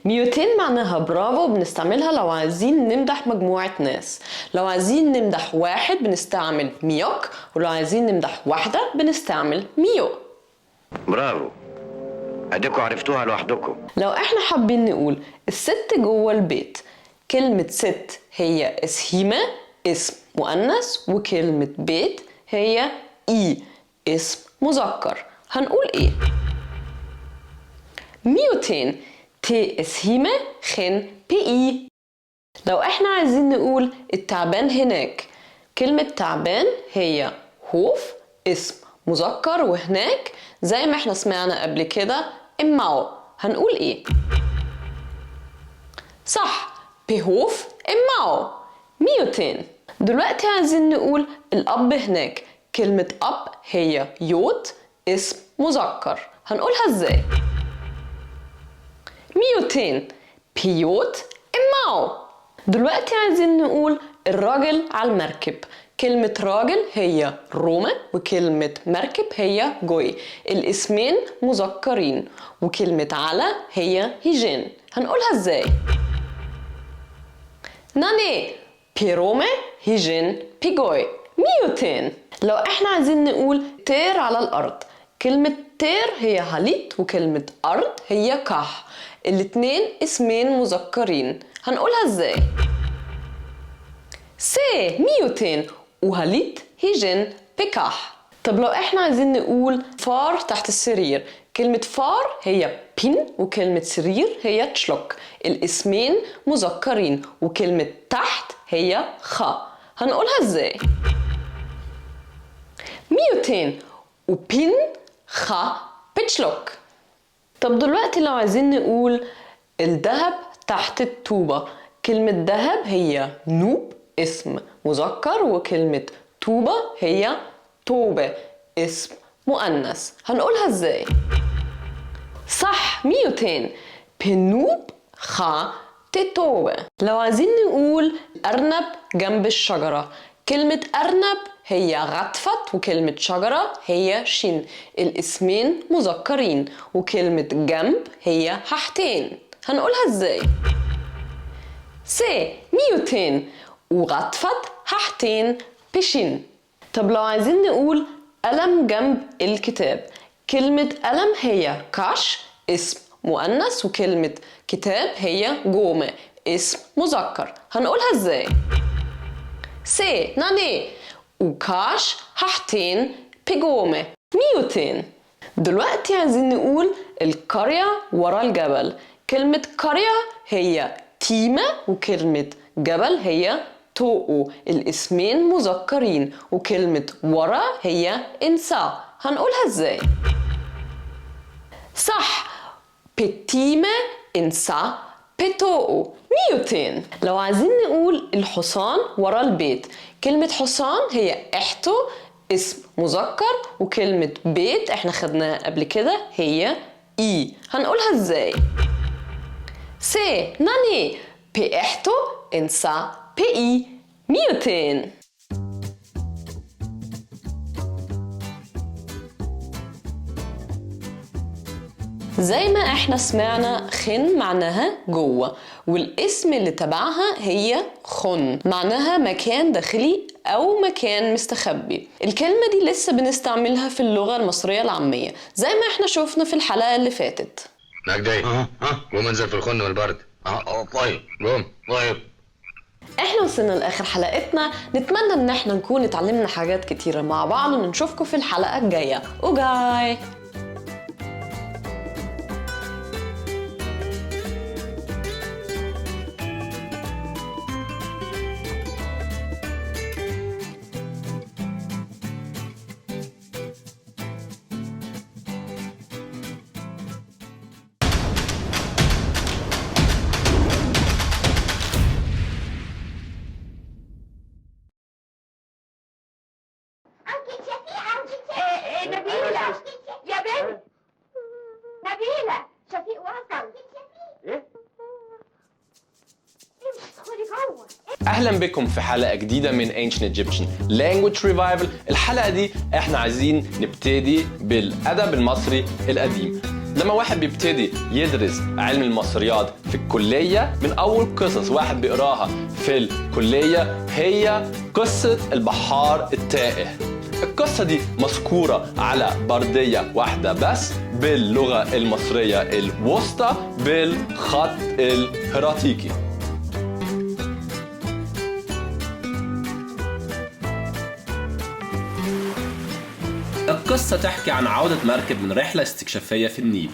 ميوتين معناها برافو، بنستعملها لو عايزين نمدح مجموعة ناس. لو عايزين نمدح واحد بنستعمل ميوك، ولو عايزين نمدح واحدة بنستعمل ميو. برافو، اديكوا عرفتوها لوحدكم. لو احنا حابين نقول الست جوه البيت، كلمة ست هي اسهيمة اسم مؤنث، وكلمة بيت هي اي اسم مذكر. هنقول ايه؟ 200 تي اسهيمة خن بي اي. لو احنا عايزين نقول التعبان هناك، كلمة تعبان هي هوف اسم مذكر، وهناك زي ما احنا سمعنا قبل كده اماو. هنقول ايه؟ صح، بهوف اماو. 200. دلوقتي عايزين نقول الاب هناك، كلمة اب هي يوت اسم مذكر. هنقولها ازاي؟ 200 بيوت اماو. دلوقتي عايزين نقول الراجل على المركب، كلمة راجل هي روما، وكلمة مركب هي جوي. الاسمين مذكرين، وكلمة على هي هيجين. هنقولها ازاي؟ ناني بيروما هيجين بيجوي. 200. لو احنا عايزين نقول تير على الارض، كلمة تير هي هاليت، وكلمة ارض هي كح. الاتنين اسمين مذكرين. هنقولها ازاي؟ سي 200 وهاليت هيجين بكح. طب لو احنا عايزين نقول فار تحت السرير، كلمة فار هي بين، وكلمة سرير هي تشلوك. الاسمين مذكرين، وكلمة تحت هي خا. هنقولها ازاي؟ 200 وبين خا بتشلوك. طب دلوقتي لو عايزين نقول الذهب تحت الطوبة، كلمة ذهب هي نوب اسم مذكر، وكلمة طوبة هي توبة اسم مؤنث. هنقولها ازاي؟ صح، 200 بنوب خا تتوبة. لو عايزين نقول أرنب جنب الشجرة، كلمة أرنب هي غطفت، وكلمة شجرة هي شين. الاسمين مذكرين، وكلمة جنب هي ححتين. هنقولها ازاي؟ سي 200 وغطفت ححتين بشين. طب لو عايزين نقول قلم جنب الكتاب، كلمة قلم هي كاش اسم مؤنث، وكلمة كتاب هي جومة اسم مذكر. هنقولها ازاي؟ سي ناني وكاش ححتين بجومة. 200. دلوقتي عايزين نقول القرية ورا الجبل، كلمة قرية هي تيمة، وكلمة جبل هي توقو. الاسمين مذكرين، وكلمة ورا هي انسا. هنقولها ازاي؟ صح، بتيمة انسا بتوقو. 200. لو عايزين نقول الحصان ورا البيت، كلمة حصان هي احتو اسم مذكر، وكلمة بيت احنا خدناها قبل كده هي اي. هنقولها ازاي؟ سي ناني بي احتو انسا بي اي. 200. زي ما احنا سمعنا خن معناها جوه، والاسم اللي تبعها هي خن معناها مكان داخلي او مكان مستخبي. الكلمة دي لسه بنستعملها في اللغة المصرية العامية زي ما احنا شوفنا في الحلقة اللي فاتت. نجدي قوم انزل في الخن والبرد. طيب قوم. طيب احنا وصلنا لاخر حلقتنا، نتمنى ان احنا نكون اتعلمنا حاجات كتيرة مع بعض، ونشوفكم في الحلقة الجاية. وجاي نبيلة يا أهلا بكم في حلقة جديدة من Ancient Egyptian Language Revival. الحلقة دي احنا عايزين نبتدي بالأدب المصري القديم. لما واحد بيبتدي يدرس علم المصريات في الكلية، من أول قصص واحد بيقراها في الكلية هي قصة البحار التائه. القصة دي مذكورة على بردية واحدة بس باللغة المصرية الوسطى بالخط الهيراتيكي. القصة تحكي عن عودة مركب من رحلة استكشافية في النيل.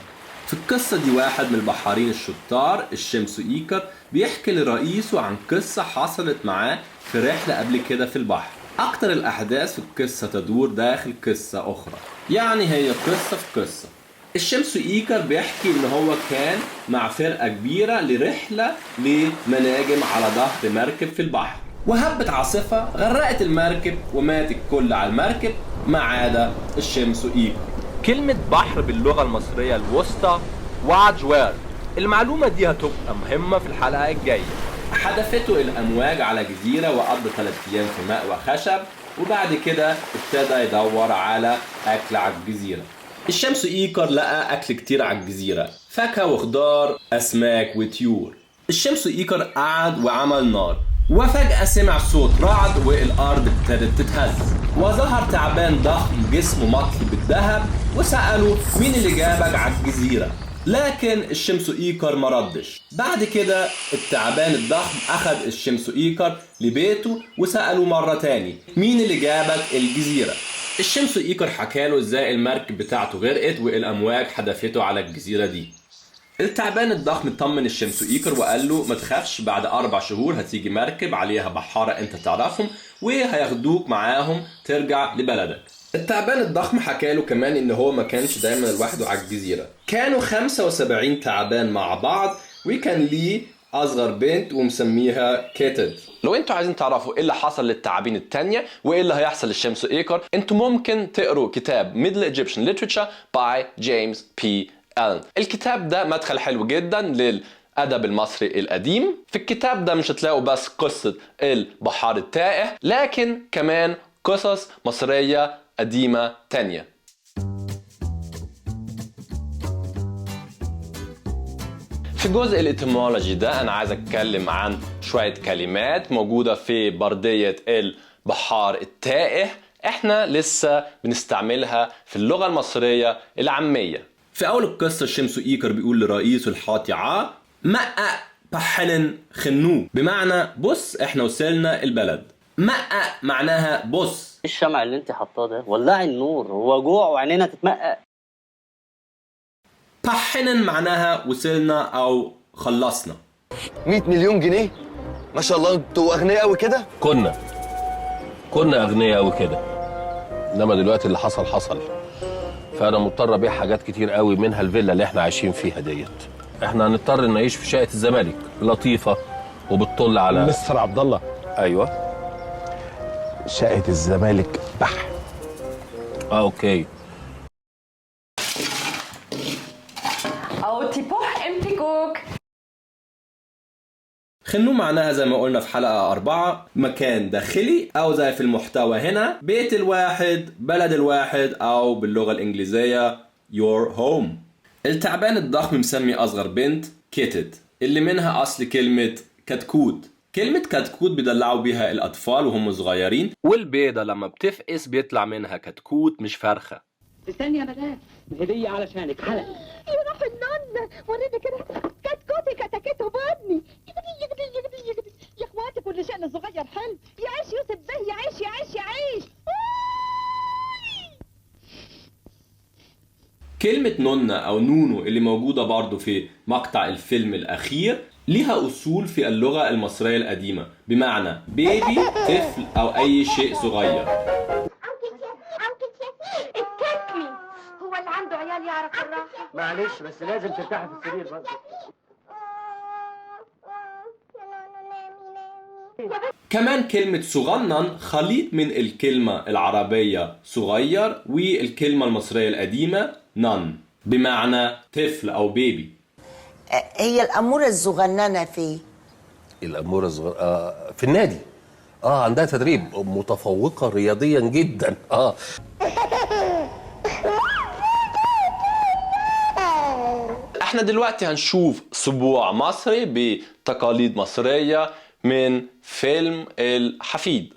في القصة دي واحد من البحارين الشطار الشمسو إيكر بيحكي لرئيسه عن قصة حصلت معاه في رحلة قبل كده في البحر. أكتر الأحداث في القصة تدور داخل قصة أخرى، يعني هي قصة في قصة. الشمسو إيكر بيحكي إن هو كان مع فرقة كبيرة لرحلة لمناجم على ظهر مركب في البحر، وهبت عاصفة غرقت المركب ومات الكل على المركب ما عدا الشمسو إيكر. كلمة بحر باللغة المصرية الوسطى وعجوار. المعلومة دي هتبقى مهمة في الحلقة الجاية. حدفته الأمواج على جزيرة وقضى 3 أيام في ماء وخشب، وبعد كده ابتدى يدور على أكل على الجزيرة. الشمسو إيكر لقى أكل كتير على الجزيرة، فاكهة وخضار أسماك وطيور. الشمسو إيكر قعد وعمل نار، وفجأة سمع صوت رعد والأرض ابتدت تتهز، وظهر تعبان ضخم جسمه مطلي بالذهب وسأله مين اللي جابك على الجزيرة؟ لكن الشمسو إيكر مردش. بعد كده التعبان الضخم أخذ الشمسو إيكر لبيته وسأله مرة تاني مين اللي جابك الجزيرة؟ الشمسو إيكر حكاله ازاي المركب بتاعته غرقت والأمواج حدفته على الجزيرة دي. التعبان الضخم طمن الشمسو إيكر وقال له ما تخافش، بعد 4 شهور هتيجي مركب عليها بحارة انت تعرفهم وهياخدوك معاهم ترجع لبلدك. التعبان الضخم حكاله كمان ان هو ما كانش دايما لوحده على الجزيرة، كانوا 75 تعبان مع بعض، وكان ليه اصغر بنت ومسميها كيتد. لو انتوا عايزين تعرفوا ايه اللي حصل للتعابين التانية وايه اللي هيحصل للشمسو إيكر، انتوا ممكن تقروا كتاب Middle Egyptian Literature by James P. ألن. الكتاب ده مدخل حلو جدا للأدب المصري القديم. في الكتاب ده مش هتلاقوا بس قصة البحار التائه، لكن كمان قصص مصرية قديمة تانية. في جزء الإتيمولوجي ده أنا عايز أتكلم عن شوية كلمات موجودة في بردية البحار التائه احنا لسه بنستعملها في اللغة المصرية العامية. في أول القصة الشمسو إيكر بيقول لرئيسه الحاطي عا مأ بحنن خنو، بمعنى بص احنا وصلنا البلد. مأ معناها بص. الشمع اللي انت حطاه ده ولعي النور، هو جوع وعينينا تتمقق. بحنن معناها وصلنا أو خلصنا. 100 مليون جنيه؟ ما شاء الله انتوا أغنياء قوي كده؟ كنا أغنياء قوي كده، إنما دلوقتي اللي حصل، فأنا مضطر أبيع حاجات كتير قوي منها الفيلا اللي احنا عايشين فيها ديت. احنا هنضطر نعيش في شقة الزمالك لطيفة وبتطل على مستر عبد الله. أيوه، شقة الزمالك بح. أوكي. أو تيبوح امتكوك. خنو معناها زي ما قلنا في حلقة 4 مكان داخلي، أو زي في المحتوى هنا بيت الواحد، بلد الواحد، أو باللغة الإنجليزية your home. التعبان الضخم مسمي أصغر بنت كيتد، اللي منها أصل كلمة كتكوت. كلمة كتكوت بيدلعوا بيها الأطفال وهم صغيرين، والبيضة لما بتفقس بيطلع منها كتكوت مش فرخة. استني يا مدام، هدية علشانك حلق. يا روح النن وريني كده كتكوتي كتكته بابني. يا اخواتي كل شيء صغير حلو. يعيش يوسف به، يعيش. كلمة نونة أو نونو اللي موجودة برضو في مقطع الفيلم الأخير ليها أصول في اللغة المصرية القديمة، بمعنى بيبي، طفل، أو أي شيء صغير. التكمي هو اللي عنده عيال يعرف الراحة. معلش بس لازم ترتاحي في السرير برضه. كمان كلمة صغنن خليط من الكلمة العربية صغير والكلمة المصرية القديمة نن، بمعنى طفل أو بيبي. هي الأمورة الصغننة فيه الأمورة الصغيرة في النادي. عندها تدريب، متفوقة رياضيا جدا. احنا دلوقتي هنشوف اسبوع مصري بتقاليد مصرية من فيلم الحفيد.